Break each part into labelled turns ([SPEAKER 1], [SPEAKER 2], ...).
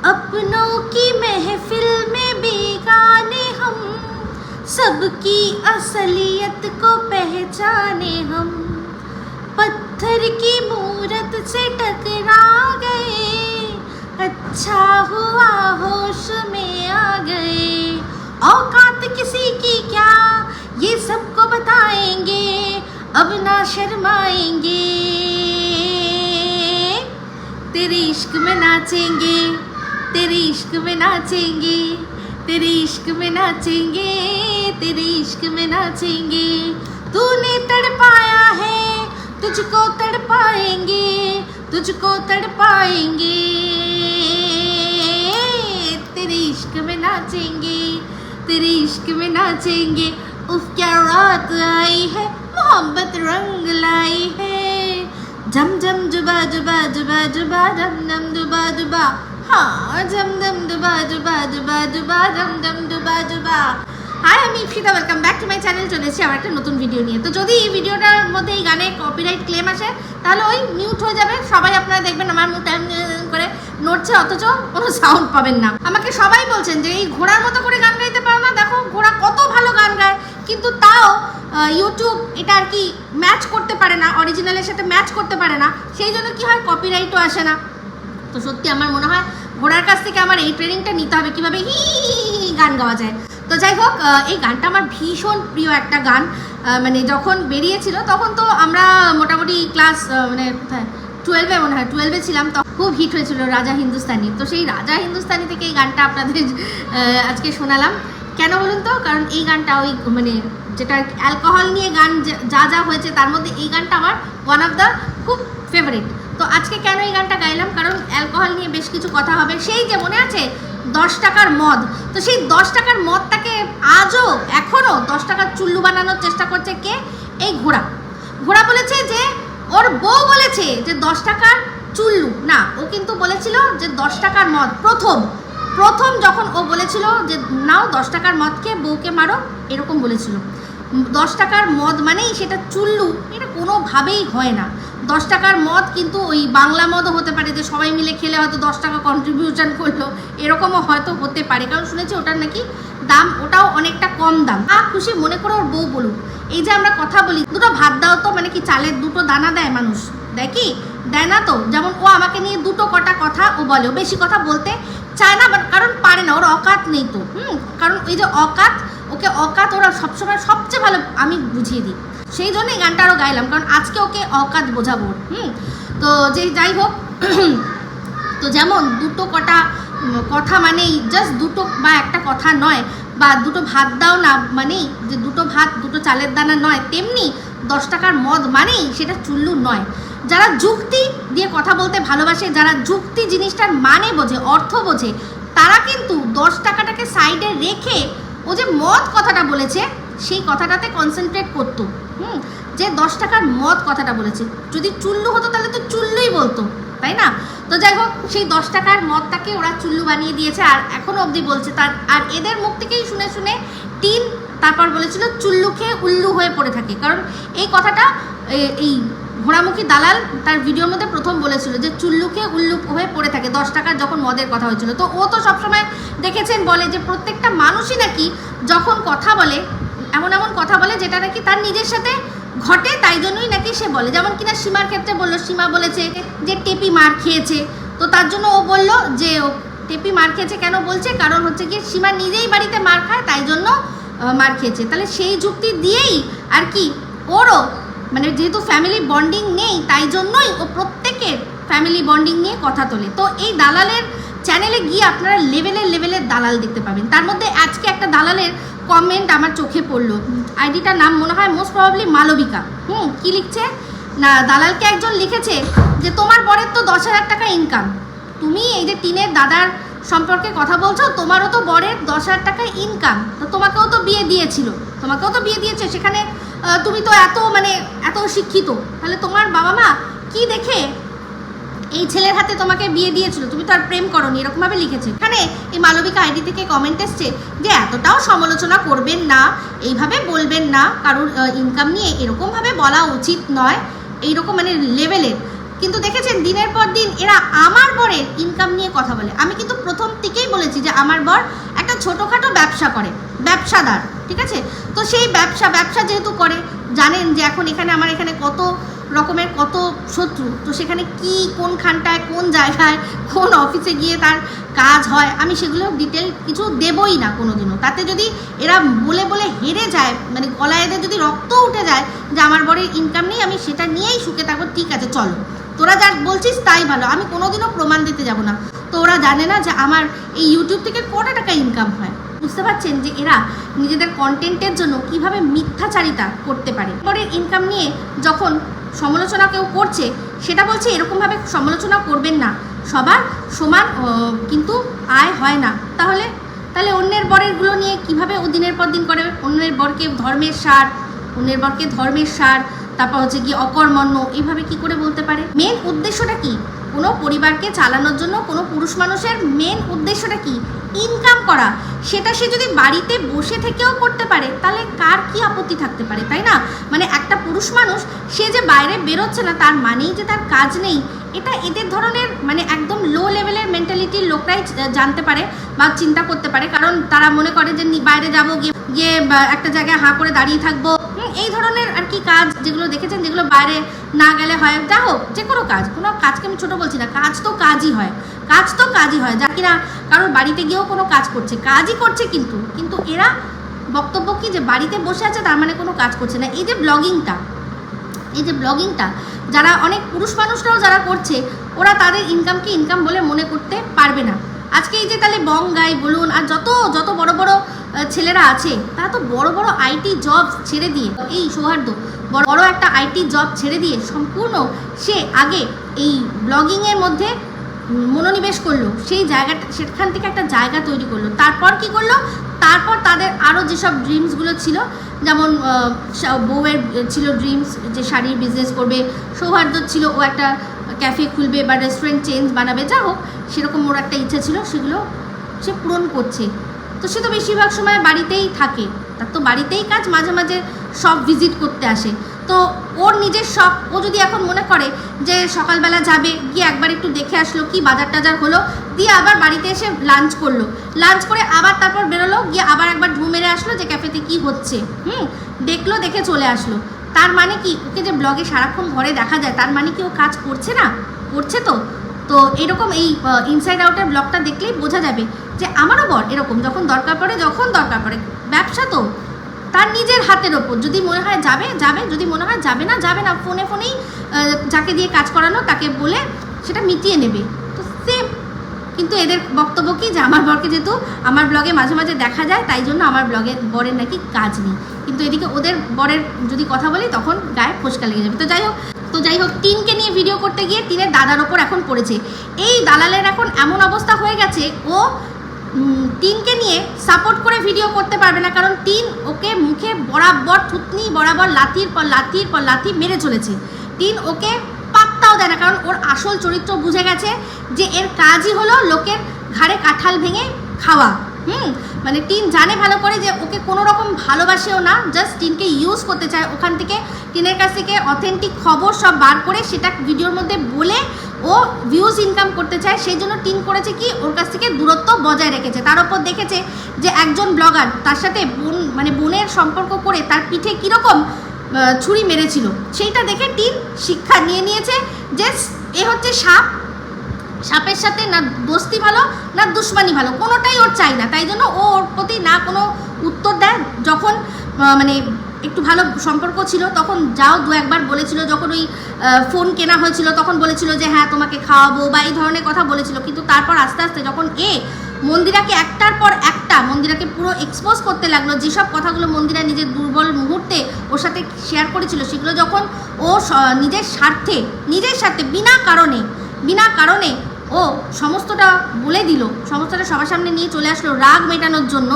[SPEAKER 1] अपनों की महफिल में बेगाने हम, सबकी असलियत को पहचाने हम, पत्थर की मूरत से टकरा गए, अच्छा हुआ होश में आ गए। औकात किसी की क्या ये सबको बताएंगे, अब ना शर्माएंगे, तेरे इश्क में नाचेंगे, तेरे इश्क में नाचेंगे, तेरे इश्क में नाचेंगे, तेरे इश्क में नाचेंगे। तूने तड़पाया है तुझको तड़पाएंगे, तुझको तड़पाएंगे, तेरे इश्क में नाचेंगे, तेरे इश्क में नाचेंगे। उफ क्या रात आई है, मोहब्बत रंग लाई है, जम जम जुबा जुबा जुबा जुबा जम जम जुबा जुबा, हाँ जम जम जुबा जुबा जुबा जुबा जम जम जुबा जुबा। হাই, আমি Ipsita, welcome back to my channel. চলে এসেছি আমার একটা নতুন ভিডিও নিয়ে। তো যদি এই ভিডিওটার মধ্যে এই গানে কপিরাইট ক্লেম আসে তাহলে ওই মিউট হয়ে যাবে। সবাই আপনারা দেখবেন আমার মুখ টাইম করে নড়ছে, অথচ কোনো সাউন্ড পাবেন না। আমাকে সবাই বলছেন যে এই ঘোড়ার মতো করে গান গাইতে পারো না, দেখো ঘোড়া কত ভালো গান গায়, কিন্তু তাও ইউটিউব এটা আর কি ম্যাচ করতে পারে না, অরিজিনালের সাথে ম্যাচ করতে পারে না, সেই জন্য কি হয় কপিরাইটও আসে না। তো সত্যি আমার মনে হয় ঘোড়ার কাছ থেকে আমার এই ট্রেনিংটা নিতে হবে, কীভাবে হি গান গাওয়া যায়। তো যাই হোক, এই গানটা আমার ভীষণ প্রিয় একটা গান। মানে যখন বেরিয়েছিল তখন তো আমরা মোটামুটি ক্লাস মানে 12-এ মনে হয় 12-এ ছিলাম, তখন খুব হিট হয়েছিল রাজা হিন্দুস্তানি। তো সেই রাজা হিন্দুস্তানি থেকে এই গানটা আপনাদের আজকে শোনালাম। কেন বলুন তো? কারণ এই গানটা ওই মানে যেটা অ্যালকোহল নিয়ে গান যা যা হয়েছে তার মধ্যে এই গানটা আমার ওয়ান অফ দ্য খুব ফেভারিট। তো আজকে কেন এই গানটা গাইলাম? কারণ অ্যালকোহল নিয়ে বেশ কিছু কথা হবে। সেই যে মনে আছে 10 টাকার মদ, তো সেই 10 টাকার মদটাকে আজও এখনও 10 টাকার চুল্লু বানানোর চেষ্টা করছে কে? এই ঘোড়া। ঘোড়া বলেছে যে ওর বউ বলেছে যে 10 টাকার চুল্লু না, ও কিন্তু বলেছিল যে 10 টাকার মদ। প্রথম যখন ও বলেছিল যে নাও 10 টাকার মদকে বউকে মারো, এরকম বলেছিল। 10 টাকার মদ মানেই সেটা চুল্লু, এটা কোনোভাবেই হয় না। 10 টাকার মদ কিন্তু ওই বাংলা মদও হতে পারে, যে সবাই মিলে খেলে হয়তো 10 টাকা কন্ট্রিবিউশন করলো, এরকমও হয়তো হতে পারে। কারণ শুনেছি ওটার নাকি দাম, ওটাও অনেকটা কম দাম। খুশি মনে করে ওর বউ বলুক। এই যে আমরা কথা বলি দুটো ভাত দাও তো, মানে কি চালের দুটো দানা দেয় মানুষ? দেয় কি? দেয় না তো। যেমন ও আমাকে নিয়ে দুটো কটা কথা ও বলে, ও বেশি কথা বলতে চায় না, কারণ পারে না, ওর অকাত নেই তো। কারণ এই যে অকাত, ওকে অকাত ওরা সবসময় সবচেয়ে ভালো আমি বুঝিয়ে দিই, সেই জন্যই গানটা আরও গাইলাম, কারণ আজকে ওকে অকাত বোঝাবো। তো যে যাই হোক, তো যেমন দুটো কটা কথা মানেই জাস্ট দুটো বা একটা কথা নয়, বা দুটো ভাত দাও না মানেই যে দুটো ভাত দুটো চালের দানা নয়, তেমনি 10 টাকার মদ মানেই সেটা চুল্লু নয়। যারা যুক্তি দিয়ে কথা বলতে ভালোবাসে, যারা যুক্তি জিনিসটার মানে বোঝে, অর্থ বোঝে, তারা কিন্তু 10 টাকাটাকে সাইডে রেখে ও যে মদ কথাটা বলেছে সেই কথাটাতে কনসেন্ট্রেট করতো। যে 10 টাকার মদ কথাটা বলেছে, যদি চুল্লু হতো তাহলে তো চুল্লুই বলতো, তাই না? তো যাই হোক, সেই 10 টাকার মদটাকে ওরা চুল্লু বানিয়ে দিয়েছে, আর এখনও অবধি বলছে। আর এদের মুখ থেকেই শুনে শুনে টিন তারপর বলেছিল চুল্লু খেয়ে উল্লু হয়ে পড়ে থাকে। কারণ এই কথাটা এই ঘোড়ামুখী দালাল তার ভিডিওর মধ্যে প্রথম বলেছিল যে চুল্লু খেয়ে উল্লু হয়ে পড়ে থাকে 10 টাকার যখন মদের কথা হয়েছিল। তো ও তো সবসময় দেখেছেন বলে যে প্রত্যেকটা মানুষই নাকি যখন কথা বলে এমন এমন কথা বলে যেটা নাকি তার নিজের সাথে ঘটে, তাই জন্যই নাকি সে বলে। যেমন কিনা সীমার ক্ষেত্রে বললো, সীমা বলেছে যে টেপি মার খেয়েছে, তো তার জন্য ও বললো যে ও টেপি মার খেয়েছে কেন বলছে, কারণ হচ্ছে কি সীমা নিজেই বাড়িতে মার খায়, তাই জন্য মার খেয়েছে। তাহলে সেই যুক্তি দিয়েই আর কি ওরও মানে যেহেতু ফ্যামিলি বন্ডিং নেই, তাই জন্যই ও প্রত্যেকের ফ্যামিলি বন্ডিং নিয়ে কথা তোলে। তো এই দালালের চ্যানেলে গিয়ে আপনারা লেভেলের দালাল দেখতে পাবেন। তার মধ্যে আজকে একটা দালালের কমেন্ট আমার চোখে পড়লো। আইডিটার নাম মনে হয় মোস্ট প্রবাবলি মালবিকা। কি লিখছে না, দালালকে একজন লিখেছে যে তোমার বরের তো 10,000 টাকা ইনকাম, তুমি এই যে টিনের দাদার সম্পর্কে কথা বলছো, তোমারও তো বরের 10,000 টাকা ইনকাম, তো তোমাকেও তো বিয়ে দিয়েছে, সেখানে তুমি তো এত শিক্ষিত, তাহলে তোমার বাবা মা কি দেখে এই ছেলের হাতে তোমাকে বিয়ে দিয়েছিল, তুমি তো আর প্রেম করনি, এরকমভাবে লিখেছে। এখানে এই মালবিকা আইডি থেকে কমেন্ট এসছে যে এতটাও সমালোচনা করবেন না, এইভাবে বলবেন না, কারোর ইনকাম নিয়ে এরকমভাবে বলা উচিত নয়, এইরকম মানে লেভেলের। কিন্তু দেখেছেন দিনের পর দিন এরা আমার বরের ইনকাম নিয়ে কথা বলে। আমি কিন্তু প্রথম থেকেই বলেছি যে আমার বর একটা ছোটোখাটো ব্যবসা করে, ব্যবসাদার, ঠিক আছে। তো সেই ব্যবসা যেহেতু করে, জানেন যে এখন আমার এখানে কত রকমের কত শত্রু, তো সেখানে কি কোনখানটায় কোন জায়গায় কোন অফিসে গিয়ে তার কাজ হয় আমি সেগুলো ডিটেল কিছু দেবই না কোনোদিনও। তাতে যদি এরা বলে বলে হেরে যায়, মানে গলায় এদের যদি রক্ত উঠে যায় যে আমার বরের ইনকাম নেই, আমি সেটা নিয়েই সুখে থাকবো, ঠিক আছে চলো তোরা যা বলছিস তাই ভালো, আমি কোনোদিনও প্রমাণ দিতে যাব না। তো ওরা জানে না যে আমার এই ইউটিউব থেকে কত টাকা ইনকাম হয়। বুঝতে পারছেন যে এরা নিজেদের কন্টেন্টের জন্য কিভাবে মিথ্যাচারিতা করতে পারে। পরে ইনকাম নিয়ে যখন সমালোচনা কেউ করছে, সেটা বলছে এরকমভাবে সমালোচনা করবেন না, সবার সমান কিন্তু আয় হয় না। তাহলে অন্যের বরেরগুলো নিয়ে কিভাবে ও দিনের পর দিন করে? অন্যের বরকে ধর্মের সার, তারপর হচ্ছে কি অকর্মণ্য, এইভাবে কি করে বলতে পারে? মেন উদ্দেশ্যটা কি? কোনো পরিবারকে চালানোর জন্য কোনো পুরুষ মানুষের মেন উদ্দেশ্যটা কি? ইনকাম করা। সেটা সে যদি বাড়িতে বসে থেকেও করতে পারে তাহলে কার কি আপত্তি থাকতে পারে, তাই না? মানে একটা পুরুষ মানুষ সে যে বাইরে বেরোচ্ছে না তার মানেই যে তার কাজ নেই, এটা এদের ধরনের মানে একদম লো লেভেলের মেন্টালিটির লোকরাই জানতে পারে বা চিন্তা করতে পারে। কারণ তারা মনে করে যে বাইরে যাবো, গিয়ে একটা জায়গায় হাঁ করে দাঁড়িয়ে থাকবো, এই ধরনের আর কি কাজ যেগুলো দেখেছেন, যেগুলো বাইরে না গেলে হয়। যা হোক, যে কোনো কাজকে আমি ছোটো বলছি না, কাজ তো কাজই হয়, যা কিনা কারোর বাড়িতে গিয়েও কোনো কাজ করছে, কাজই করছে, কিন্তু এরা বক্তব্য কি যে বাড়িতে বসে আছে তার মানে কোনো কাজ করছে না। এই যে ব্লগিংটা যারা অনেক পুরুষ মানুষরাও যারা করছে, ওরা তাদের ইনকামকে ইনকাম বলে মনে করতে পারবে না। আজকে এই যে তাহলে বঙ্গাই বলুন আর যত বড় বড় ছেলেরা আছে, তারা তো বড় বড় আইটি জব ছেড়ে দিয়ে, এই সৌহার্দ্য বড় একটা আইটি জব ছেড়ে দিয়ে সম্পূর্ণ সে আগে এই ব্লগিংয়ের মধ্যে মনোনিবেশ করলো, সেখান থেকে একটা জায়গা তৈরি করলো। তারপর কি করলো? তারপর তাদের আরও যেসব ড্রিমসগুলো ছিল, যেমন বউয়ের ছিল ড্রিমস যে শাড়ির বিজনেস করবে, সৌহার্দ্য ছিল ও একটা ক্যাফে খুলবে বা রেস্টুরেন্ট চেঞ্জ বানাবে, যা হোক সেরকম ওর একটা ইচ্ছা ছিল, সেগুলো সে পূরণ করছে। তো সে তো বেশিরভাগ সময় বাড়িতেই থাকে, তার তো বাড়িতেই কাজ, মাঝে মাঝে সব ভিজিট করতে আসে। তো ওর নিজের শখ, ও যদি এখন মনে করে যে সকালবেলা যাবে, গিয়ে একবার একটু দেখে আসলো কি বাজার টাজার হলো, দিয়ে আবার বাড়িতে এসে লাঞ্চ করে আবার তারপর বেরোলো, গিয়ে আবার একবার ঢু মেরে আসলো যে ক্যাফেতে কি হচ্ছে, দেখলো, দেখে চলে আসলো। তার মানে কি ওকে যে ব্লগে সারাক্ষণ ঘরে দেখা যায়, তার মানে কি ও কাজ করছে না? করছে তো এরকম এই ইনসাইড আউটের ব্লগটা দেখলেই বোঝা যাবে যে আমারও বর এরকম যখন দরকার পড়ে ব্যবসা তো তার নিজের হাতের ওপর, যদি মনে হয় যাবে, যদি মনে হয় যাবে না, ফোনেই যাকে দিয়ে কাজ করানো তাকে বলে সেটা মিটিয়ে নেবে। তো সেম, কিন্তু এদের বক্তব্য কি যে আমার বরকে যেহেতু আমার ব্লগে মাঝে মাঝে দেখা যায় তাই জন্য আমার বরের নাকি কাজ নেই, কিন্তু এদিকে ওদের বরের যদি কথা বলি তখন গায়ে ফোসকা লেগে যাবে। তো যাই হোক টিনকে নিয়ে ভিডিও করতে গিয়ে টিনের দাদার ওপর এখন পড়েছে। এই দালালের এখন এমন অবস্থা হয়ে গেছে, ও টিনকে নিয়ে সাপোর্ট করে ভিডিও করতে পারবে না, কারণ টিন ওকে মুখে বরাবর থুতনি বরাবর লাথির পর লাথি মেরে চলেছে। টিন ওকে পাত্তাও দেয় না, কারণ ওর আসল চরিত্র বুঝে গেছে যে এর কাজই হলো লোকের ঘাড়ে কাঁঠাল ভেঙে খাওয়া। মানে টিন জানে ভালো করে যে ওকে কোনো রকম ভালোবাসেও না, জাস্ট টিনকে ইউজ করতে চায়। ওখান থেকে টিনের কাছ থেকে অথেন্টিক খবর সব বার করে সেটা ভিডিওর মধ্যে বলে ও ভিউজ ইনকাম করতে চায়। সেই জন্য টিন করেছে কি, ওর কাছ থেকে দূরত্ব বজায় রেখেছে। তার উপর দেখেছে যে একজন ব্লগার তার সাথে বোনের সম্পর্ক করে তার পিঠে কীরকম ছুরি মেরেছিল, সেইটা দেখে টিন শিক্ষা নিয়েছে যে এ হচ্ছে সাপের সাথে না দোস্তি ভালো না দুশ্মনী ভালো, কোনোটাই ওর চাই না। তাই জন্য ও ওর প্রতি না কোনো উত্তর দেয়। যখন মানে একটু ভালো সম্পর্ক ছিল তখন দু একবার বলেছিল, যখন ওই ফোন কেনা হয়েছিল তখন বলেছিল যে হ্যাঁ তোমাকে খাওয়াবো বা এই ধরনের কথা বলেছিল। কিন্তু তারপর আস্তে আস্তে যখন মন্দিরাকে একটার পর একটা মন্দিরাকে পুরো এক্সপোজ করতে লাগলো, যেসব কথাগুলো মন্দিরা নিজের দুর্বল মুহূর্তে ওর সাথে শেয়ার করেছিল, সেগুলো যখন ও নিজের স্বার্থে বিনা কারণে ও সমস্তটা বলে দিল, সমস্তটা সবার সামনে নিয়ে চলে আসলো রাগ মেটানোর জন্য,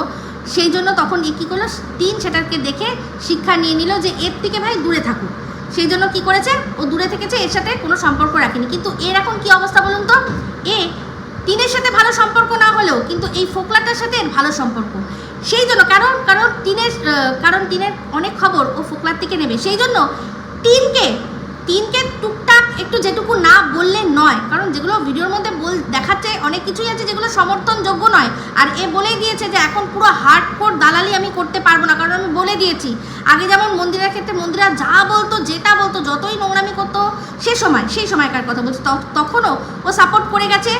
[SPEAKER 1] সেই জন্য তখন কী করলো, টিন সেটাকে দেখে শিক্ষা নিয়ে নিল যে এর থেকে ভাই দূরে থাকুক। সেই জন্য কী করেছে, ও দূরে থেকেছে, এর সাথে কোনো সম্পর্ক রাখেনি। কিন্তু এর এখন কী অবস্থা বলুন তো, টিনের সাথে ভালো সম্পর্ক না হলেও কিন্তু এই ফোকলাটার সাথে এর ভালো সম্পর্ক। সেই জন্য কারণ টিনের অনেক খবর ও ফোকলার থেকে নেবে, সেই জন্য টিনকে টুকটাক একটু যেটুকু না বললে নয়, কারণ যেগুলো ভিডিওর মধ্যে দেখাচ্ছে অনেক কিছুই আছে যেগুলো সমর্থনযোগ্য নয়। আর এ বলেই দিয়েছে যে এখন পুরো হার্ডকোর দালালি আমি করতে পারবো না, কারণ আমি বলে দিয়েছি আগে যেমন মন্দিরের ক্ষেত্রে মন্দিরা যা বলতো যেটা বলতো যতই নোংরামি করতো সেই সময়কার কথা বলছি, তখনও ও সাপোর্ট করে গেছে,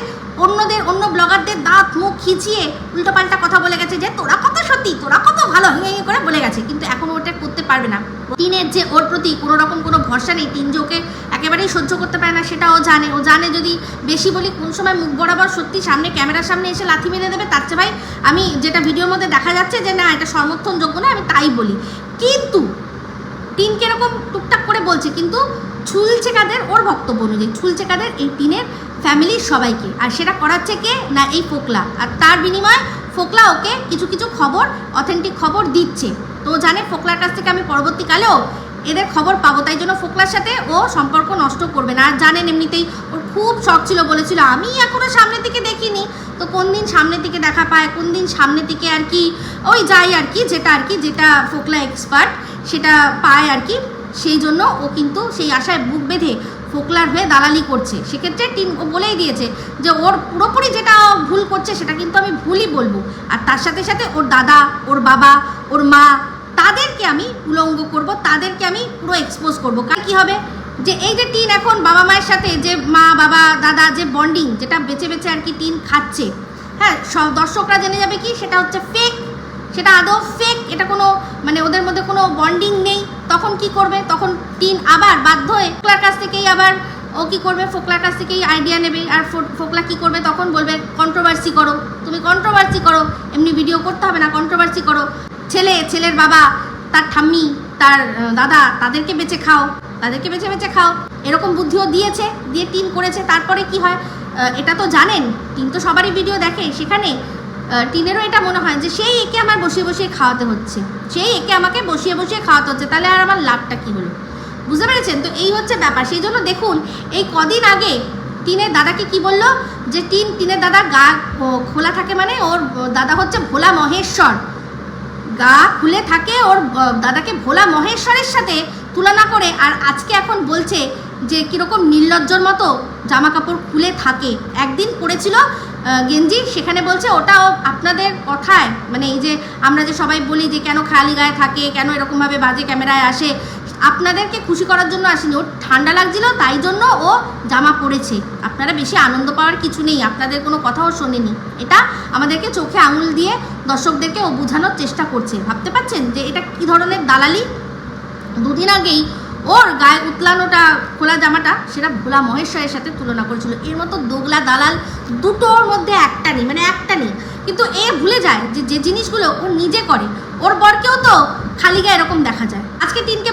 [SPEAKER 1] অন্য ব্লগারদের দাঁত মুখ খিচিয়ে উল্টোপাল্টা কথা বলে গেছে যে তোরা কত সত্যি, তোরা কত ভালো, হিঙে করে বলে গেছে, কিন্তু এখন ওটা করতে পারবে না। টিনের যে ওর প্রতি কোনো রকম কোনো ভরসা নেই, টিন যে ওকে একেবারেই সহ্য করতে পারে না সেটা ও জানে যদি বেশি বলি কোন সময় মুখ বরাবর সত্যি সামনে ক্যামেরার সামনে এসে লাথি মেরে দেবে, তার চেয়ে ভাই আমি যেটা ভিডিওর মধ্যে দেখা যাচ্ছে যে না এটা সমর্থনযোগ্য না, আমি তাই বলি। কিন্তু টিন কিরকম টুকটাক করে বলছে, কিন্তু ছুলছে কাদের, ওর বক্তব্য অনুযায়ী ছুলছে কাদের, এই টিনের ফ্যামিলির সবাইকে, আর সেটা করাচ্ছে কে না এই ফোকলা, আর তার বিনিময়ে ফোকলা ওকে কিছু খবর, অথেন্টিক খবর দিচ্ছে। তো জানে ফোকলার কাছ থেকে আমি পরবর্তীকালেও এদের খবর পাবো, তাই জন্য ফোকলার সাথে ও সম্পর্ক নষ্ট করবে না। আর জানেন এমনিতেই ওর খুব শখ ছিল, বলেছিল আমি এখনও সামনের দিকে দেখিনি, তো কোন দিন সামনের দিকে দেখা পায়, কোন দিন সামনের দিকে আর কি ওই যাই আর কি যেটা ফোকলা এক্সপার্ট সেটা পায় আর কি, সেই জন্য ও কিন্তু সেই আশায় বুক বেঁধে ফোকলার হয়ে দালালি করছে। সেক্ষেত্রে টিন ও বলেই দিয়েছে যে ওর পুরোপুরি যেটা ভুল করছে সেটা কিন্তু আমি ভুলই বলবো, আর তার সাথে সাথে ওর দাদা, ওর বাবা, ওর মা, তাদেরকে আমি উলঙ্গ করব, তাদেরকে আমি পুরো এক্সপোজ করবো। কারণ কী হবে যে এই যে টিন এখন বাবা মায়ের সাথে যে মা বাবা দাদা যে বন্ডিং যেটা বেছে বেছে আর কি টিন খাচ্ছে, হ্যাঁ সব দর্শকরা জেনে যাবে কি সেটা হচ্ছে ফেক, সেটা আদৌ ফেক, এটা কোনো মানে ওদের মধ্যে কোনো বন্ডিং নেই। তখন কি করবে, তখন টিন আবার বাধ্য হয়ে ফোকলার কাছ থেকেই আবার ও কী করবে, ফোকলার কাছ থেকেই আইডিয়া নেবে, আর ফোকলা কী করবে তখন বলবে কন্ট্রোভার্সি করো, তুমি কন্ট্রোভার্সি করো, এমনি ভিডিও করতে হবে না, কন্ট্রোভার্সি করো, ছেলের বাবা, তার ঠাম্মি, তার দাদা, তাদেরকে বেঁচে খাও, এরকম বুদ্ধিও দিয়েছে, দিয়ে টিন করেছে। তারপরে কি হয় এটা তো জানেন, টিন তো সবারই ভিডিও দেখে, সেখানে টিনেরও এটা মনে হয় যে সেই একে আমার বসিয়ে খাওয়াতে হচ্ছে, আমাকে বসিয়ে খাওয়াতে হচ্ছে, তাহলে আর আমার লাভটা কী হলো, বুঝতে পেরেছেন? তো এই হচ্ছে ব্যাপার। সেই জন্য দেখুন এই কদিন আগে টিনের দাদাকে কি বললো যে টিনের দাদা গা খোলা থাকে, মানে ওর দাদা হচ্ছে ভোলা মহেশ্বর, গা খুলে থাকে, ওর দাদাকে ভোলা মহেশ্বরের সাথে তুলনা করে, আর আজকে এখন বলছে যে কীরকম নির্লজ্জর মতো জামা কাপড় খুলে থাকে। একদিন পরেছিল গেঞ্জি, সেখানে বলছে ওটাও আপনাদের কথায়, মানে এই যে আমরা যে সবাই বলি যে কেন খালি গায়ে থাকে, কেন এরকমভাবে বাজে ক্যামেরায় আসে, আপনাদেরকে খুশি করার জন্য আসেনি, ওর ঠান্ডা লাগছিল তাই জন্য ও জামা পরেছে, আপনারা বেশি আনন্দ পাওয়ার কিছু নেই, আপনাদের কোনো কথাও শোনেনি, এটা আমাদেরকে চোখে আঙুল দিয়ে দর্শকদেরকে ও বোঝানোর চেষ্টা করছে। ভাবতে পারছেন যে এটা কী ধরনের দালালি? দুদিন আগেই ওর গায়ে উতলানোটা খোলা জামাটা সেটা ভোলা মহেশ্বরের সাথে তুলনা করেছিল। এর মতো দোগলা দালাল দুটোর মধ্যে একটা নেই, কিন্তু এ ভুলে যায় যে জিনিসগুলো ও নিজে করে, ওর বরকেও তো খালি গায়ে এরকম দেখা যায়। আজকে টিনকে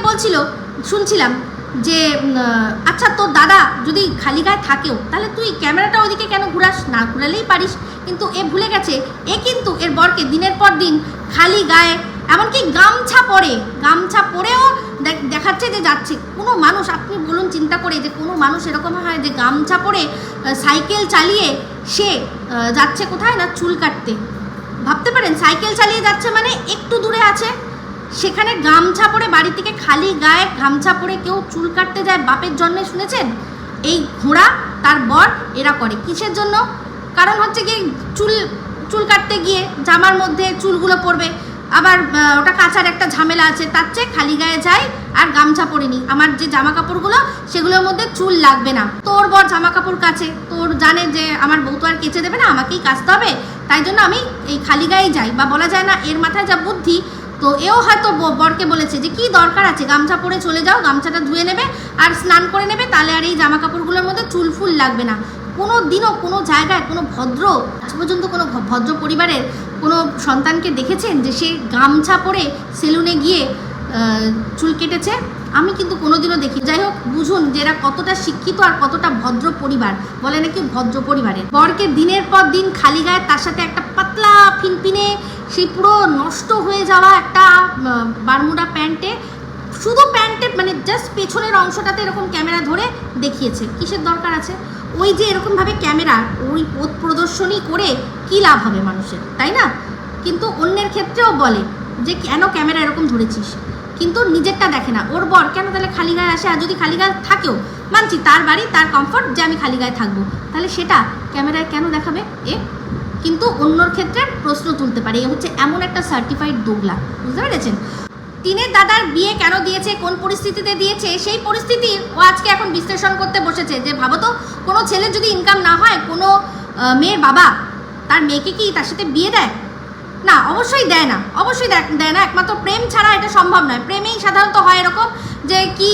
[SPEAKER 1] শুনছিলাম যে আচ্ছা তোর দাদা যদি খালি গায়ে থাকেও তাহলে তুই ক্যামেরাটা ওইদিকে কেন ঘুরাস, না ঘুরালেই পারিস, কিন্তু এ ভুলে গেছে এ কিন্তু এর বরকে দিনের পর দিন খালি গায়ে, এমনকি গামছা পরেও দেখাচ্ছে যে যাচ্ছে। কোনো মানুষ আপনি বলুন চিন্তা করে যে কোনো মানুষ এরকম হয় যে গামছা পরে সাইকেল চালিয়ে সে যাচ্ছে কোথায় না চুল কাটতে, ভাবতে পারেন সাইকেল চালিয়ে যাচ্ছে মানে একটু দূরে আছে, সেখানে গামছা পরে বাড়ি থেকে খালি গায়ে গামছা পরে কেউ চুল কাটতে যায় বাপের জন্মে শুনেছেন? এই ঘোড়া তার বর এরা করে কিসের জন্য? কারণ হচ্ছে কি চুল কাটতে গিয়ে জামার মধ্যে চুলগুলো পড়বে, আবার ওটা কাচার একটা ঝামেলা আছে, তার চেয়ে খালি গায়ে যায় আর গামছা পরে নি, আমার যে জামা কাপড়গুলো সেগুলোর মধ্যে চুল লাগবে না। তোর বর জামা কাপড় কাচে, তোর জানে যে আমার বউ তো আর কেচে দেবে না, আমাকেই কাচতে হবে, তাই জন্য আমি এই খালি গায়ে যাই, বা বলা যায় না এর মাথায় যা বুদ্ধি, তো এও হয়তো বরকে বলেছে যে কি দরকার আছে গামছা পরে চলে যাও, গামছাটা ধুয়ে নেবে আর স্নান করে নেবে, তাহলে আর এই জামা কাপড়গুলোর মধ্যে চুল ফুল লাগবে না। কোনো দিনও কোনো জায়গায় কোনো আজ পর্যন্ত কোনো ভদ্র পরিবারের কোনো সন্তানকে দেখেছেন যে সে গামছা পরে সেলুনে গিয়ে চুল কেটেছে? আমি কিন্তু কোনোদিনও দেখি। যাই হোক, বুঝুন যে এরা কতটা শিক্ষিত আর কতটা ভদ্র পরিবার, বলে নাকি ভদ্র পরিবারের বরকে দিনের পর দিন খালি গায়ে, তার সাথে একটা পাতলা ফিনফিনে সেই পুরো নষ্ট হয়ে যাওয়া একটা বারমুডা প্যান্টে, শুধু প্যান্টে মানে জাস্ট পেছনের অংশটাতে এরকম ক্যামেরা ধরে দেখিয়েছে। কিসের দরকার আছে? ওই যে এরকমভাবে ক্যামেরা ওই পথ প্রদর্শনী করে কী লাভ হবে মানুষের, তাই না? কিন্তু অন্যের ক্ষেত্রেও বলে যে কেন ক্যামেরা এরকম ধরেছিস, কিন্তু নিজেরটা দেখে না। ওর বর কেন তাহলে খালি গায়ে আসে? আর যদি খালি গায়ে থাকেও মানছি, তার বাড়ি, তার কমফর্ট, যে আমি খালি গায়ে থাকবো, তাহলে সেটা ক্যামেরায় কেন দেখাবে? কিন্তু অন্যর ক্ষেত্রে প্রশ্ন তুলতে পারে। এ হচ্ছে এমন একটা সার্টিফাইড দোগলা, বুঝতে পেরেছেন? টিনের দাদার বিয়ে কেন দিয়েছে, কোন পরিস্থিতিতে দিয়েছে, সেই পরিস্থিতির ও আজকে এখন বিশ্লেষণ করতে বসেছে। যে ভাবো তো, কোনো ছেলের যদি ইনকাম না হয়, কোনো মেয়ের বাবা তার মেয়েকে কি তার সাথে বিয়ে দেয়? না, অবশ্যই দেয় না, অবশ্যই দেয় না। একমাত্র প্রেম ছাড়া এটা সম্ভব নয়। প্রেমেই সাধারণত হয় এরকম যে কি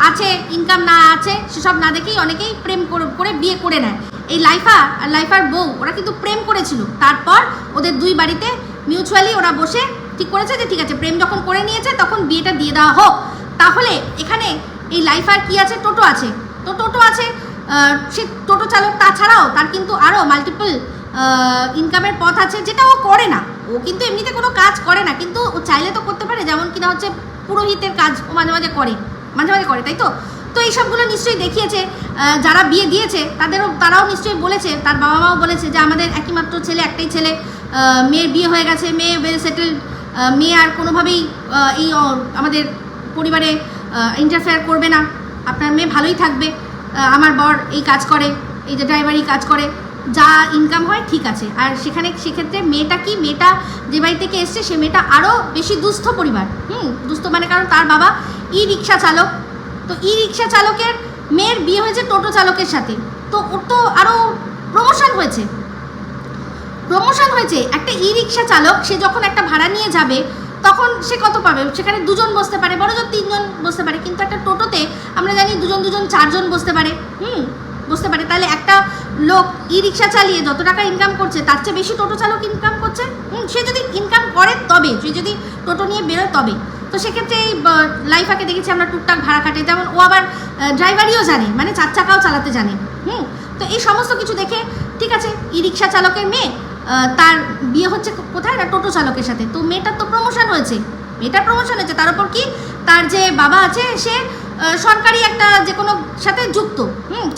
[SPEAKER 1] আছে, ইনকাম না আছে সেসব না দেখেই অনেকেই প্রেম করে বিয়ে করে নেয়। এই লাইফা আর লাইফার বউ ওরা কিন্তু প্রেম করেছিল, তারপর ওদের দুই বাড়িতে মিউচুয়ালি ওরা বসে ঠিক করেছে যে ঠিক আছে, প্রেম যখন করে নিয়েছে তখন বিয়েটা দিয়ে দেওয়া হোক। তাহলে এখানে এই লাইফার কি আছে? টোটো আছে। তো টোটো আছে, সে টোটো চালক, তাছাড়াও তার কিন্তু আরও মাল্টিপল ইনকামের পথ আছে, যেটা ও করে না। ও কিন্তু এমনিতে কোনো কাজ করে না, কিন্তু ও চাইলে তো করতে পারে। যেমন কিনা হচ্ছে পুরোহিতের কাজ ও মাঝে মাঝে করে, তাই তো? তো এইসবগুলো নিশ্চয়ই দেখিয়েছে। যারা বিয়ে দিয়েছে তারাও নিশ্চয়ই বলেছে, তার বাবা মাও বলেছে যে আমাদের একইমাত্র ছেলে, একটাই ছেলে, মেয়ের বিয়ে হয়ে গেছে, মেয়ে ওয়েল সেটেলড, মেয়ে আর কোনোভাবেই এই আমাদের পরিবারে ইন্টারফেয়ার করবে না, আপনার মেয়ে ভালোই থাকবে, আমার বর এই কাজ করে, এই যে ড্রাইভারি কাজ করে, যা ইনকাম হয় ঠিক আছে। আর সেক্ষেত্রে মেয়েটা যে বাড়ি থেকে এসছে, সে মেয়েটা আরও বেশি দুস্থ পরিবার। দুস্থ মানে কারণ তার বাবা ই রিক্সা চালক। তো ই রিক্সা চালকের মেয়ের বিয়ে হয়েছে টোটো চালকের সাথে, তো ওর তো আরও প্রমোশন হয়েছে। একটা ই রিক্সা চালক সে যখন একটা ভাড়া নিয়ে যাবে তখন সে কত পাবে? সেখানে দুজন বসতে পারে, বড়জোর তিনজন বসতে পারে। কিন্তু একটা টোটোতে আমরা জানি দুজন চারজন বসতে পারে। তাহলে একটা লোক ই রিক্সা চালিয়ে যত টাকা ইনকাম করছে, তার চেয়ে বেশি টোটো চালক ইনকাম করছে। সে যদি ইনকাম করে তবে, সে যদি টোটো নিয়ে বেরোয় তবে। তো সেক্ষেত্রে এই লাইফাকে দেখেছি আমরা টুকটাক ভাড়া কাটে, যেমন ও আবার ড্রাইভারিও জানে, মানে 4 চাকাও চালাতে জানে। তো এই সমস্ত কিছু দেখে ঠিক আছে, ই রিক্সা চালকের মেয়ে, তার বিয়ে হচ্ছে কোথায়? না, টোটো চালকের সাথে। তো মেয়েটার তো প্রমোশন হয়েছে, তার উপর কি তার যে বাবা আছে সে সরকারি একটা যে কোনো সাথে যুক্ত,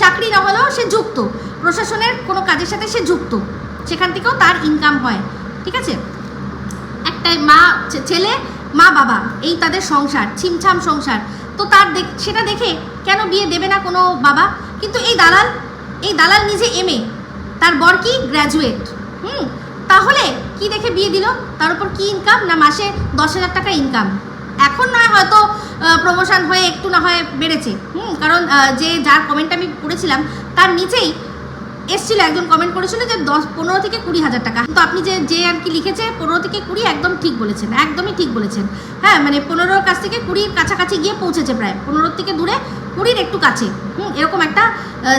[SPEAKER 1] চাকরি না হলেও সে যুক্ত, প্রশাসনের কোনো কাজের সাথে সে যুক্ত, সেখান থেকেও তার ইনকাম হয়। ঠিক আছে, একটাই ছেলে, মা বাবা, এই তাদের সংসার, ছিমছাম সংসার। তো সেটা দেখে কেন বিয়ে দেবে না কোনো বাবা? কিন্তু এই দালাল নিজে MA, তার বর কি গ্র্যাজুয়েট। তাহলে কি দেখে বিয়ে দিল? তার উপর কি ইনকাম? না, মাসে 10,000 টাকা ইনকাম। এখন নয় হয়তো প্রমোশন হয়ে একটু না হয় বেড়েছে, কারণ যার কমেন্ট আমি পড়েছিলাম তার নিচেই এসেছিল, একজন কমেন্ট করেছিল যে 15 থেকে 20,000 টাকা। তো আপনি যে আর কি লিখেছে 15 থেকে 20, একদম ঠিক বলেছেন, একদমই ঠিক বলেছেন। হ্যাঁ, মানে 15-র কাছ থেকে 20-র কাছাকাছি গিয়ে পৌঁছেছে, প্রায় 15 থেকে দূরে, 20-র একটু কাছে। এরকম একটা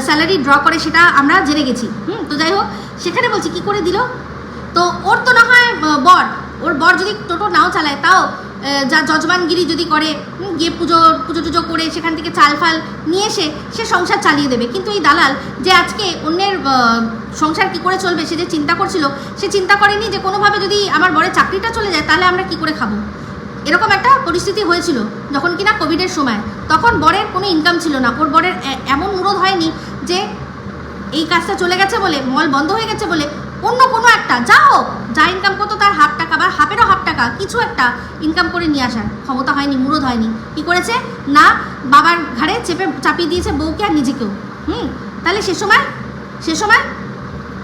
[SPEAKER 1] স্যালারি ড্র করে, সেটা আমরা জেনে গেছি। তো যাই হোক, সেখানে বলছি কি করে দিল? তো ওর তো না হয় ওর বর যদি টোটো নাও চালায়, তাও যা যজমানগিরি যদি করে, গিয়ে পুজো টুজো করে সেখান থেকে চাল ফাল নিয়ে এসে সে সংসার চালিয়ে দেবে। কিন্তু এই দালাল যে আজকে অন্যের সংসার কি করে চলবে সে যে চিন্তা করছিল, সে চিন্তা করেনি যে কোনোভাবে যদি আমার বরের চাকরিটা চলে যায় তাহলে আমরা কি করে খাবো। এরকম একটা পরিস্থিতি হয়েছিল যখন কিনা কোভিডের সময়, তখন বরের কোনো ইনকাম ছিল না। ওর বরের এমন অনুরোধ হয়নি যে এই কাজটা চলে গেছে বলে, মল বন্ধ হয়ে গেছে বলে অন্য কোনো একটা যা ইনকাম করতো তার হাফ টাকা বা হাফেরও হাফ টাকা কিছু একটা ইনকাম করে নিয়ে আসার ক্ষমতা হয়নি, মুরদ হয়নি। কি করেছে না, বাবার ঘাড়ে চাপিয়ে দিয়েছে বউকে আর নিজেকেও। তাহলে সে সময়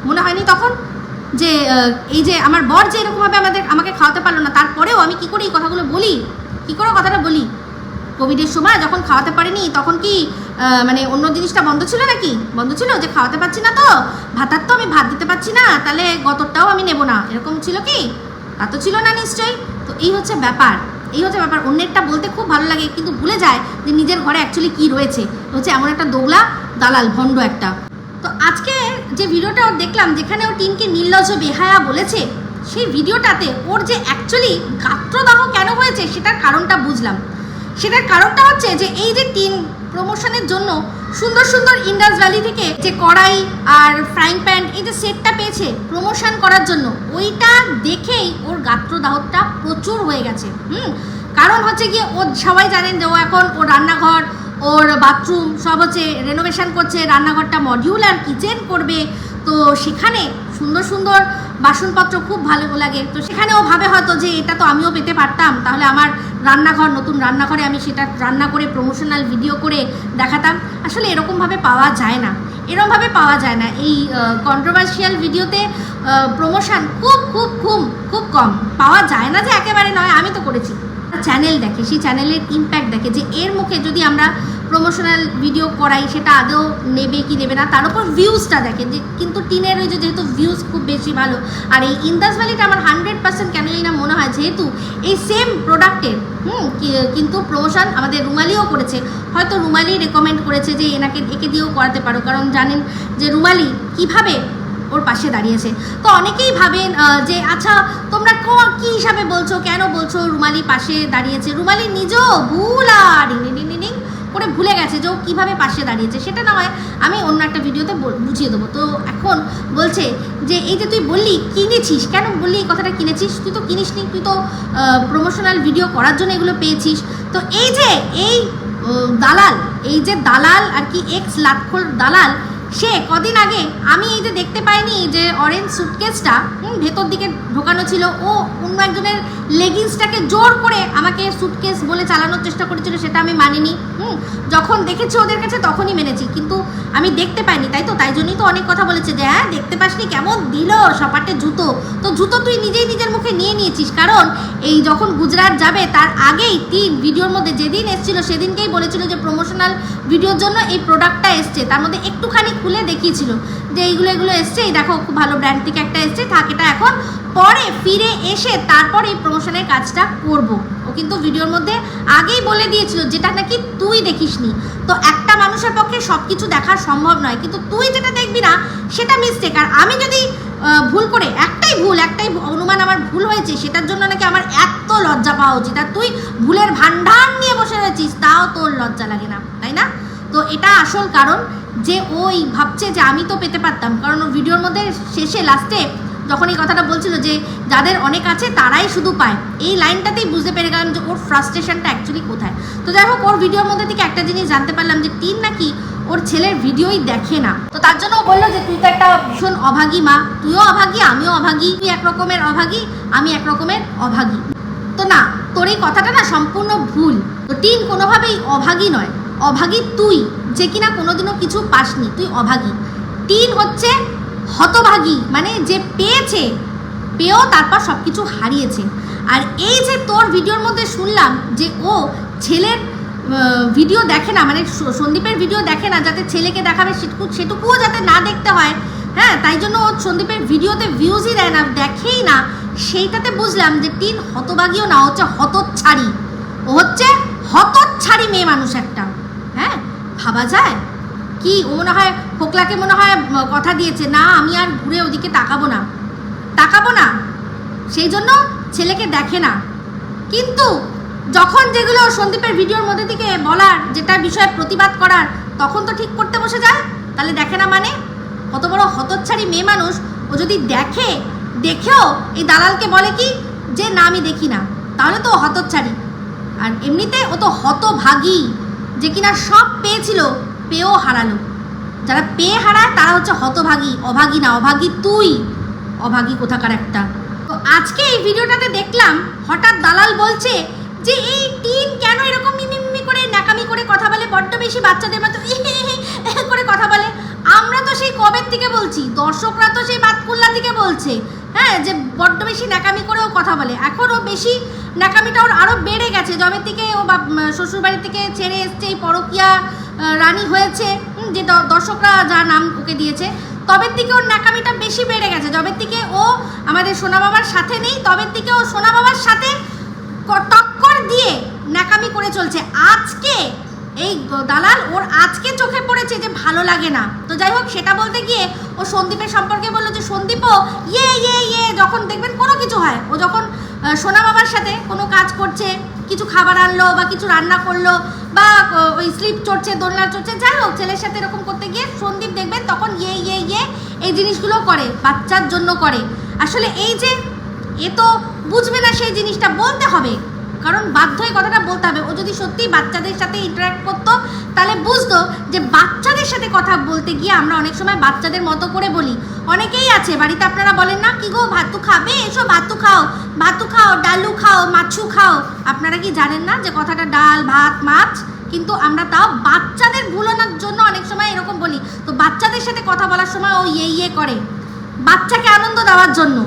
[SPEAKER 1] মনে হয়নি তখন যে এই যে আমার বর যে এরকমভাবে আমাকে খাওয়াতে পারলো না, তারপরেও আমি কি করে এই কথাগুলো বলি, কি করে কথাটা বলি? কোভিডের সময় যখন খাওয়াতে পারিনি তখন কি মানে অন্য জিনিসটা বন্ধ ছিল নাকি? বন্ধ ছিল যে খাওয়াতে পারছি না, তো আমি ভাত দিতে পারছি না, তাহলে গতরটাও আমি নেব না, এরকম ছিল কি? তা তো ছিল না নিশ্চয়ই। তো এই হচ্ছে ব্যাপার। অন্যেরটা বলতে খুব ভালো লাগে, কিন্তু ভুলে যায় যে নিজের ঘরে অ্যাকচুয়ালি কী রয়েছে। হচ্ছে এমন একটা দোগলা দালাল, ভণ্ড একটা। তো আজকে যে ভিডিওটা দেখলাম, যেখানে ও টিনকে নির্লজ্জ বেহায়া বলেছে, সেই ভিডিওটাতে ওর যে অ্যাকচুয়ালি গাত্রদাহ কেন হয়েছে সেটার কারণটা বুঝলাম। সেটার কারণটা হচ্ছে যে এই যে টিন প্রমোশনের জন্য সুন্দর সুন্দর ইন্ডাস ভ্যালি থেকে যে কড়াই আর ফ্রাইং প্যান এই যে সেটটা পেয়েছে প্রমোশন করার জন্য, ওইটা দেখেই ওর গাত্রদাহটা প্রচুর হয়ে গেছে। কারণ হচ্ছে গিয়ে ও সবাই জানেন যে ও এখন ওর রান্নাঘর, ওর বাথরুম সব হচ্ছে রেনোভেশন করছে, রান্নাঘরটা মডিউলার কিচেন করবে। তো সেখানে সুন্দর সুন্দর বাসনপত্র খুব ভালো লাগে। তো সেখানেও ভাবে হয়তো যে এটা তো আমিও পেতে পারতাম, তাহলে আমার রান্নাঘর, নতুন রান্নাঘরে আমি সেটা রান্না করে প্রমোশনাল ভিডিও করে দেখাতাম। আসলে এরকমভাবে পাওয়া যায় না, এরকমভাবে পাওয়া যায় না। এই কন্ট্রোভার্সিয়াল ভিডিওতে প্রমোশন খুব খুব খুব খুব কম পাওয়া যায় না, যে একেবারে নয়। আমি তো করেছি, চ্যানেল দেখে, সেই চ্যানেলের ইম্প্যাক্ট দেখে যে এর মুখে যদি আমরা প্রমোশনাল ভিডিও করাই সেটা আদৌ নেবে কি নেবে না, তার উপর ভিউজটা দেখে। যে কিন্তু টিনের ওই যে যেহেতু ভিউজ খুব বেশি ভালো, আর এই ইন্দাস ভ্যালিটা আমার 100% কেন জানি না মনে হয় যেহেতু এই সেম প্রোডাক্টের কিন্তু প্রমোশন আমাদের রুমালিও করেছে। হয়তো রুমালি রেকমেন্ড করেছে যে একে দিয়েও করাতে পারো, কারণ জানেন যে রুমালি কীভাবে ওর পাশে দাঁড়িয়েছে। তো অনেকেই ভাবেন যে আচ্ছা তোমরা কী হিসাবে বলছো, কেন বলছো রুমালি পাশে দাঁড়িয়েছে? রুমালি নিজেও ভুল আর ডিং করে ভুলে গেছে যে ও কীভাবে পাশে দাঁড়িয়েছে। সেটা না হয় আমি অন্য একটা ভিডিওতে বুঝিয়ে দেবো। তো এখন বলছে যে এই যে তুই বললি কিনেছিস, কেন বললি এই কথাটা কিনেছিস? তুই তো কিনিসনি, তুই তো প্রমোশনাল ভিডিও করার জন্য এগুলো পেয়েছিস। তো এই যে দালাল, এই যে দালাল আর কি, এক্স লাটখোর দালাল, সে কদিন আগে আমি এই যে দেখতে পাইনি যে অরেঞ্জ সুটকেসটা ভেতর দিকে ঢোকানো ছিল, ও অন্য একজনের লেগিংসটাকে জোর করে আমাকে সুটকেস বলে চালানোর চেষ্টা করেছিল, সেটা আমি মানিনি। যখন দেখেছি ওদের কাছে তখনই মেনেছি, কিন্তু আমি দেখতে পাইনি, তাই তো? তাই জন্যই তো অনেক কথা বলেছে যে হ্যাঁ দেখতে পাসনি, কেমন দিল সপাটে জুতো। তো জুতো তুই নিজেই নিজের মুখে নিয়ে নিয়েছিস, কারণ এই যখন গুজরাট যাবে তার আগেই ভিডিওর মধ্যে যেদিন এসেছিল সেদিনকেই বলেছিল যে প্রমোশনাল ভিডিওর জন্য এই প্রোডাক্টটা এসছে, তার মধ্যে একটুখানি খুলে দেখিয়েছিল যে এগুলো এসছে, এই দেখো খুব ভালো ব্র্যান্ড থেকে একটা এসছে, থাক এটা এখন পরে ফিরে এসে তারপর এই প্রমোশনের কাজটা করব। ও কিন্তু ভিডিওর মধ্যে আগেই বলে দিয়েছিল, যেটা নাকি তুই দেখিসনি। তো একটা মানুষের পক্ষে সব কিছু দেখা সম্ভব নয়, কিন্তু তুই যেটা দেখবি না সেটা মিস্টেক। আর আমি যদি ভুল করে একটাই অনুমান আমার ভুল হয়েছে, সেটার জন্য নাকি আমার এত লজ্জা পাওয়া উচিত, আর তুই ভুলের ভান্ডার নিয়ে বসে রয়েছিস, তাও তোর লজ্জা লাগে না, তাই না? তো এটা আসল কারণ যে ওই ভাবছে যে আমি তো পেতে পারতাম, কারণ ও ভিডিওর মধ্যে শেষে লাস্টে যখন এই কথাটা বলছিল যে যাদের অনেক আছে তারাই শুধু পায়, এই লাইনটাতেই বুঝতে পেরে গেলাম যে ওর ফ্রাস্ট্রেশনটা অ্যাকচুয়ালি কোথায়। তো যাই হোক, ওর ভিডিওর মধ্যে থেকে একটা জিনিস জানতে পারলাম যে টিন নাকি ওর ছেলের ভিডিওই দেখে না। তো তার জন্য ও বললো যে তুই তো একটা ভীষণ অভাগী মা, তুইও অভাগী আমিও অভাগী, তুই এক রকমের অভাগী আমি এক রকমের অভাগী। তো না, তোর এই কথাটা না সম্পূর্ণ ভুল। তো টিন কোনোভাবেই অভাগী নয়, অভাগী তুই, যে কিনা কোনোদিনও কিছু পাসনি, তুই অভাগী। টিন হচ্ছে হতভাগী, মানে যে পেয়েও তারপর সব কিছু হারিয়েছে। আর এই যে তোর ভিডিওর মধ্যে শুনলাম যে ও ছেলের ভিডিও দেখে না, মানে সন্দীপের ভিডিও দেখে না, যাতে ছেলেকে দেখাবে সেটুকুও যাতে না দেখতে হয়, হ্যাঁ, তাই জন্য ও সন্দীপের ভিডিওতে ভিউজই দেয় না, দেখেই না। সেইটাতে বুঝলাম যে টিন হতভাগীও না, হচ্ছে হতচ্ছাড়ি। ও হচ্ছে হতচ্ছাড়ি মেয়ে মানুষ একটা। হ্যাঁ, ভাবা যায় কি? ও মনে হয় ফোকলাকে মনে হয় কথা দিয়েছে, না আমি আর ঘুরে ওদিকে তাকাবো না, সেই জন্য ছেলেকে দেখে না। কিন্তু যখন যেগুলো সন্দীপের ভিডিওর মধ্যে থেকে বলার, যেটা বিষয়ে প্রতিবাদ করার, তখন তো ঠিক করতে বসে যায়। তাহলে দেখে না মানে কত বড় হতচ্ছাড়ি মেয়ে মানুষ। ও যদি দেখেও এই দালালকে বলে কি যে না আমি দেখি না, তাহলে তো হতচ্ছাড়ি। আর এমনিতে ও তো হতভাগী, যে কিনা সব পেয়েছিল, পেয়েও হারালো। যারা পেয়ে হারায় তারা হচ্ছে হতভাগী, অভাগী না। অভাগী তুই, অভাগী কোথাকার একটা। তো আজকে এই ভিডিওটাতে দেখলাম হঠাৎ দালাল বলছে যে এই টিন কেন এরকম মিমি করে ন্যাকামি করে কথা বলে, বড্ড বেশি বাচ্চাদের মতো করে কথা বলে। আমরা তো সেই কবের থেকে বলছি, দর্শকরা তো সেই বাতকুল্লা থেকে বলছে, হ্যাঁ, যে বড্ড বেশি ন্যাকামি করেও কথা বলে। এখন ও বেশি ন্যাকামিটা ওর আরও বেড়ে গেছে, যবে থেকে ও শ্বশুরবাড়ি থেকে ছেড়ে এসছে, এই পরকীয়া রানী হয়েছে, যে দর্শকরা যা নাম ওকে দিয়েছে, তবের থেকে ওর ন্যাকামিটা বেশি বেড়ে গেছে। যবের থেকে ও আমাদের সোনা বাবার সাথে নেই, তবের থেকে ও সোনা বাবার সাথে টক্কর দিয়ে ন্যাকামি করে চলছে। আজকে এই দালাল ওর আজকে চোখে পড়েছে যে ভালো লাগে না। তো যাই হোক, সেটা বলতে গিয়ে ও সন্দীপের সম্পর্কে বললো যে সন্দীপও যখন দেখবেন কোনো কিছু হয়, ও যখন সোনা বাবার সাথে কোনো কাজ করছে, কিছু খাবার আনলো বা কিছু রান্না করলো বা ওই স্লিপ চড়ছে, দোলনা চড়ছে, যাই হোক ছেলের সাথে এরকম করতে গিয়ে সন্দীপ দেখবেন তখন এই জিনিসগুলো করে, বাচ্চার জন্য করে। আসলে এই যে এ তো বুঝবে না সেই জিনিসটা, বলতে হবে, কারণ বাধ্য এই কথাটা বলতে হবে। ও যদি সত্যিই বাচ্চাদের সাথে ইন্টারাক্ট করতো তাহলে বুঝতো যে বাচ্চাদের সাথে কথা বলতে গিয়ে আমরা অনেক সময় বাচ্চাদের মতো করে বলি। অনেকেই আছে বাড়িতে, আপনারা বলেন না কি গো ভাতু খাবে, এসো ভাতু খাও, ডালু খাও, মাছু খাও। আপনারা কি জানেন না যে কথাটা ডাল ভাত মাছ, কিন্তু আমরা তাও বাচ্চাদের ভুলানোর জন্য অনেক সময় এরকম বলি। তো বাচ্চাদের সাথে কথা বলার সময় ও ইয়ে করে বাচ্চাকে আনন্দ দেওয়ার জন্য।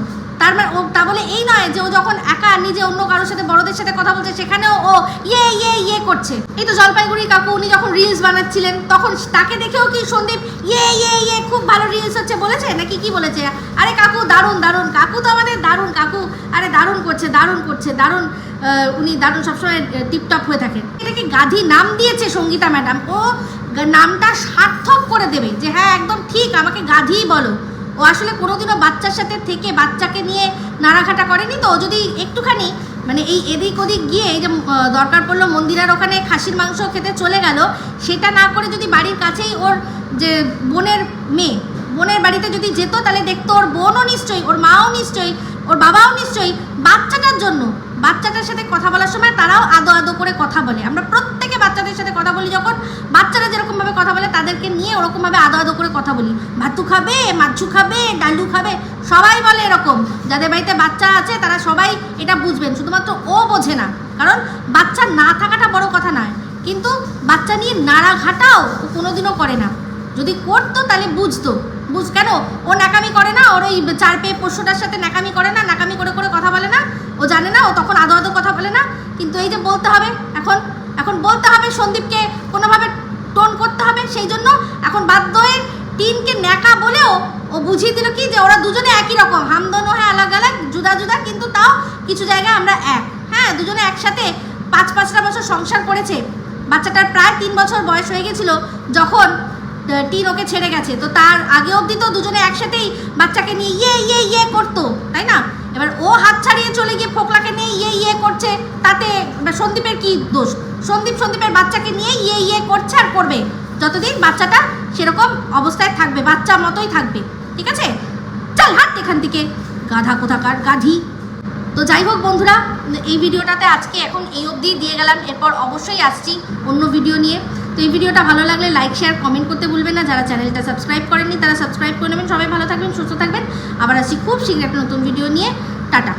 [SPEAKER 1] তার মানে ও তা বলে এই নয় যে ও যখন একা নিজে অন্য কারোর সাথে বড়দের সাথে কথা বলছে সেখানেও ও ইয়ে করছে। এই তো জলপাইগুড়ির কাকু উনি যখন রিলস বানাচ্ছিলেন তখন তাকে দেখেও কি সন্দীপ ইয়ে খুব ভালো রিলস হচ্ছে বলেছে নাকি কি বলেছে? আরে কাকু দারুণ, কাকু তো আমাদের দারুণ কাকু, আরে দারুণ করছে দারুণ, উনি দারুণ সবসময় টিপটপ হয়ে থাকেন। এটাকে গাধি নাম দিয়েছে সঙ্গীতা ম্যাডাম, ও নামটা সার্থক করে দেবে যে হ্যাঁ একদম ঠিক, আমাকে গাধিই বলো। ও আসলে কোনোদিনও বাচ্চার সাথে থেকে বাচ্চাকে নিয়ে নাড়াঘাটা করেনি। তো ও যদি একটুখানি মানে এই এদিক ওদিক গিয়ে এই যে দরকার পড়লো মন্দিরের ওখানে খাসির মাংস খেতে চলে গেল, সেটা না করে যদি বাড়ির কাছেই ওর যে বোনের বাড়িতে যদি যেত তাহলে দেখতো ওর বোনও নিশ্চয়ই, ওর মাও নিশ্চয়ই, ওর বাবাও নিশ্চয়ই বাচ্চাটার জন্য, বাচ্চাটার সাথে কথা বলার সময় তারাও আদো করে কথা বলে। আমরা প্রত্যেকে বাচ্চাদের সাথে কথা বলি, যখন বাচ্চারা যেরকমভাবে কথা বলে তাদেরকে নিয়ে ওরকমভাবে আদো করে কথা বলি। ভাতু খাবে, মাছু খাবে, ডালু খাবে, সবাই বলে এরকম। যাদের বাড়িতে বাচ্চা আছে তারা সবাই এটা বুঝবেন, শুধুমাত্র ও বোঝে না। কারণ বাচ্চা না থাকাটা বড় কথা নয়, কিন্তু বাচ্চা নিয়ে নাড়াঘাটাও ও কোনোদিনও করে না। যদি করতো তাহলে বুঝতো। কেন ও ন্যাকামি করে না, ওর ওই 4 পেয়ে পোষ্যটার সাথে ন্যাকামি করে না, ন্যাকামি করে কথা বলে না, ও জানে না, ও তখন আদো কথা বলে না। কিন্তু এই যে বলতে হবে, এখন বলতে হবে সন্দীপকে কোনোভাবে টোন করতে হবে, সেই জন্য এখন বাধ্য হয়ে টিনকে ন্যাকা বলেও ও বুঝিয়ে দিল কি যে ওরা দুজনে একই রকম, হাম দোনো হ্যাঁ আলাগ আলাগ জুদা, কিন্তু তাও কিছু জায়গায় আমরা এক। হ্যাঁ, দুজনে একসাথে 5-5টা বছর সংসার করেছে। বাচ্চাটার প্রায় 3 বছর বয়স হয়ে গেছিল যখন টিন ওকে ছেড়ে গেছে। তো তার আগে অবধি তো দুজনে একসাথেই বাচ্চাকে নিয়ে ইয়ে করতো, তাই না? এবার ও হাত ছাড়িয়ে চলে গিয়ে ফোকলাকে নিয়ে ইয়ে করছে, তাতে সন্দীপের কি দোষ? সন্দীপের বাচ্চাকে নিয়ে ইয়ে করছে আর করবে যতদিন বাচ্চাটা সেরকম অবস্থায় থাকবে, বাচ্চা মতোই থাকবে। ঠিক আছে, চল হাট এখান থেকে, গাধা কোথাকার গাধি। তো যাই হোক বন্ধুরা, এই ভিডিওটাতে আজকে এখন এই অবধি দিয়ে গেলাম, এরপর অবশ্যই আসছি অন্য ভিডিও নিয়ে। তো এই ভিডিওটা ভালো লাগলে লাইক শেয়ার কমেন্ট করতে ভুলবেন না। যারা চ্যানেলটা সাবস্ক্রাইব করেননি তারা সাবস্ক্রাইব করে নেবেন। সবাই ভালো থাকবেন, সুস্থ থাকবেন। আবার আসছি খুব শীঘ্র একটা নতুন ভিডিও নিয়ে। টাটা।